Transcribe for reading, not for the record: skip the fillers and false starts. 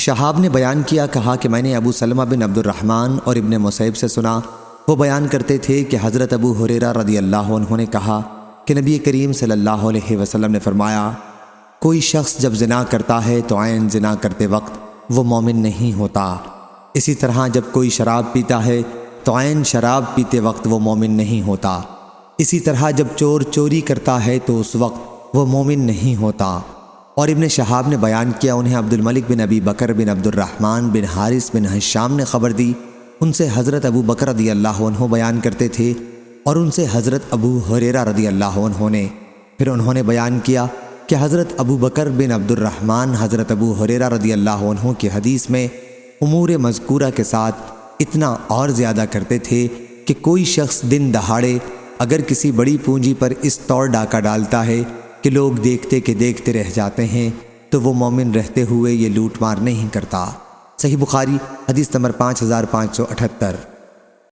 شہاب نے بیان کیا، کہا کہ میں نے ابو سلمہ بن عبد الرحمن اور ابن مصیب سے سنا، وہ بیان کرتے تھے کہ حضرت ابو ہریرہ رضی اللہ عنہ نے کہا کہ نبی کریم صلی اللہ علیہ وسلم نے فرمایا، کوئی شخص جب زنا کرتا ہے تو عین زنا کرتے وقت وہ مومن نہیں ہوتا، اسی طرح جب کوئی شراب پیتا ہے تو عین شراب پیتے وقت وہ مومن نہیں ہوتا، اسی طرح جب چور چوری کرتا ہے تو اس وقت وہ مومن نہیں ہوتا۔ اور ابن شہاب نے بیان کیا، انہیں عبد الملک بن ابی بکر بن عبد الرحمن بن حارث بن حشام نے خبر دی، ان سے حضرت ابو بکر رضی اللہ عنہ بیان کرتے تھے اور ان سے حضرت ابو ہریرہ رضی اللہ عنہ نے، پھر انہوں نے بیان کیا کہ حضرت ابو بکر بن عبد الرحمن حضرت ابو ہریرہ رضی اللہ عنہ کی حدیث میں امور مذکورہ کے ساتھ اتنا اور زیادہ کرتے تھے کہ کوئی شخص دن دہاڑے اگر کسی بڑی پونجی پر اس طور ڈاکہ ڈالتا ہے کہ لوگ دیکھتے کہ دیکھتے رہ جاتے ہیں تو وہ مومن رہتے ہوئے یہ لوٹ مار نہیں کرتا۔ صحیح بخاری حدیث نمبر 5578۔